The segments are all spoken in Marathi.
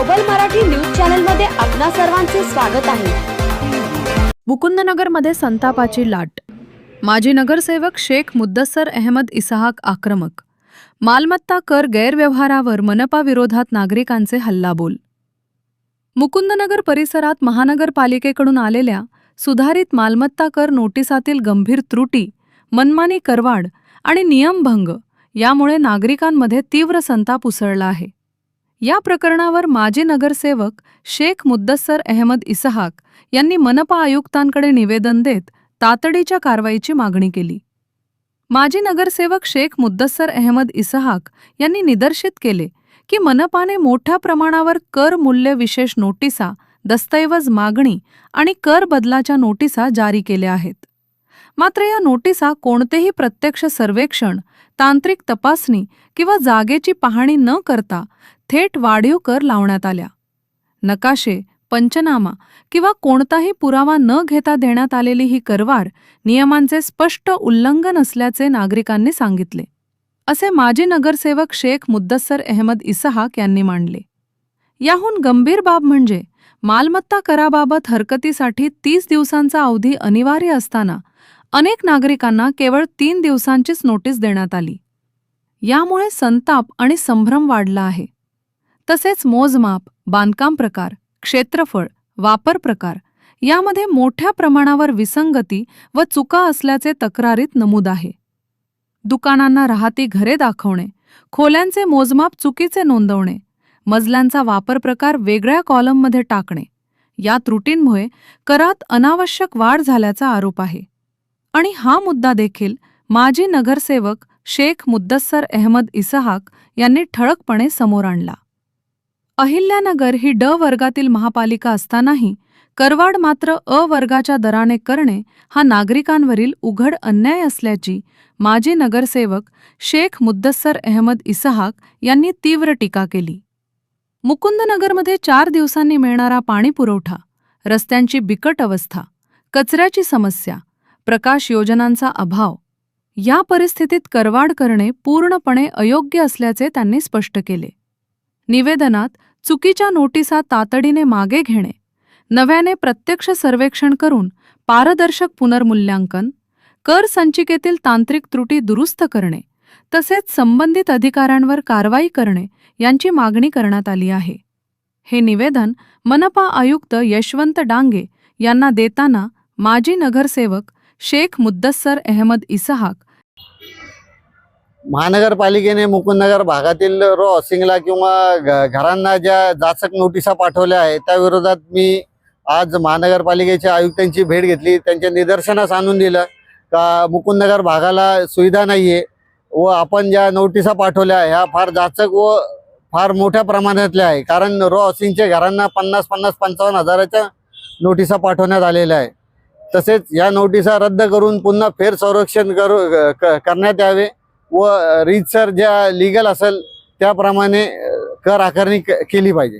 सबल मराठी न्यूज चॅनल मध्ये आपणा सर्वांचे स्वागत आहे। मुकुंदनगरमध्ये संतापाची लाट। माजी नगरसेवक शेख मुद्दस्सर अहमद इसहाक आक्रमक। मालमत्ता कर गैरव्यवहारावर मनपा विरोधात नागरिकांचे हल्लाबोल। मुकुंदनगर परिसरात महानगरपालिकेकडून आलेल्या सुधारित मालमत्ता कर नोटिसातील गंभीर त्रुटी, मनमानी करवाढ आणि नियमभंग यामुळे नागरिकांमध्ये तीव्र संताप उसळला आहे। या प्रकरणावर माजी नगरसेवक शेख मुद्दस्सर अहमद इसहाक यांनी मनपा आयुक्तांकडे निवेदन देत तातडीच्या कारवाईची मागणी केली। माजी नगरसेवक शेख मुद्दस्सर अहमद इसहाक यांनी निदर्शित केले की मनपाने मोठ्या प्रमाणावर कर मूल्य विशेष नोटिसा, दस्तऐवज मागणी आणि कर बदलाच्या नोटिसा जारी केल्या आहेत। मात्र या नोटिसा कोणतेही प्रत्यक्ष सर्वेक्षण, तांत्रिक तपासणी किंवा जागेची पाहणी न करता थेट वाढीव कर लावण्यात आल्या। नकाशे, पंचनामा किंवा कोणताही पुरावा न घेता देण्यात आलेली ही करवाढ नियमांचे स्पष्ट उल्लंघन असल्याचे नागरिकांनी सांगितले, असे माजी नगरसेवक शेख मुद्दस्सर अहमद इसहाक यांनी मांडले। याहून गंभीर बाब म्हणजे मालमत्ता कराबाबत हरकतीसाठी 30 दिवसांचा अवधी अनिवार्य असताना अनेक नागरिकांना केवळ 3 दिवसांचीच नोटीस देण्यात आली। यामुळे संताप आणि संभ्रम वाढला आहे। तसेच मोजमाप, बांधकाम प्रकार, क्षेत्रफळ, वापर प्रकार यामध्ये मोठ्या प्रमाणावर विसंगती व चुका असल्याचे तक्रारीत नमूद आहे। दुकानांना राहती घरे दाखवणे, खोल्यांचे मोजमाप चुकीचे नोंदवणे, मजल्यांचा वापर प्रकार वेगळ्या कॉलममध्ये टाकणे या त्रुटींमुळे करात अनावश्यक वाढ झाल्याचा आरोप आहे। आणि हा मुद्दा देखील माजी नगरसेवक शेख मुद्दस्सर अहमद इसहाक यांनी ठळकपणे समोर आणला। अहिल्यानगर ही ड वर्गातील महापालिका असतानाही करवाढ मात्र अ वर्गाच्या दराने करणे हा नागरिकांवरील उघड अन्याय असल्याची माजी नगरसेवक शेख मुद्दस्सर अहमद इसहाक यांनी तीव्र टीका केली। मुकुंदनगरमध्ये 4 दिवसांनी मिळणारा पाणी पुरवठा, रस्त्यांची बिकट अवस्था, कचऱ्याची समस्या, प्रकाश योजनांचा अभाव या परिस्थितीत करवाढ करणे पूर्णपणे अयोग्य असल्याचे त्यांनी स्पष्ट केले। निवेदनात चुकीच्या नोटिसा तातडीने मागे घेणे, नव्याने प्रत्यक्ष सर्वेक्षण करून पारदर्शक पुनर्मूल्यांकन, कर संचिकेतील तांत्रिक त्रुटी दुरुस्त करणे तसेच संबंधित अधिकाऱ्यांवर कारवाई करणे यांची मागणी करण्यात आली आहे। हे निवेदन मनपा आयुक्त यशवंत डांगे यांना देताना माजी नगरसेवक शेख मुद्दस्सर अहमद इसहाक महानगरपालिकेने मुकुंदनगर भागातील रो हाऊसिंगला किंवा घरांना ज्या जाचक नोटिसा पाठवल्या आहेत त्या विरोधात मी आज महानगरपालिकेच्या आयुक्तांची भेट घेतली। त्यांच्या निदर्शनास आणून दिलं का मुकुंदनगर भागाला सुविधा नाहीये व आपण ज्या नोटिसा पाठवल्या ह्या फार जाचक व फार मोठ्या प्रमाणातल्या आहे। कारण रो हाऊसिंगच्या घरांना 50-55 हजाराच्या नोटिसा पाठवण्यात आलेल्या आहे। तसेच या नोटिसा रद्द करून पुन्हा फेर संरक्षण करण्यात यावे व रीतसर ज्या लीगल असेल त्याप्रमाणे कर आकारणी केली पाहिजे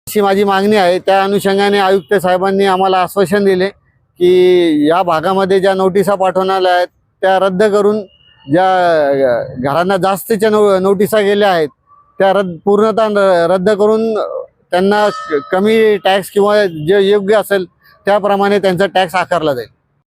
अशी माझी मागणी आहे। त्या अनुषंगाने आयुक्त साहेबांनी आम्हाला आश्वासन दिले की या भागामध्ये ज्या नोटिसा पाठवण्यात आहेत त्या रद्द करून ज्या घरांना जास्तीच्या नोटिसा गेल्या आहेत त्या पूर्णतः रद्द करून त्यांना कमी टॅक्स किंवा जे योग्य असेल त्याप्रमाणे त्यांचा टॅक्स आकारला जाईल।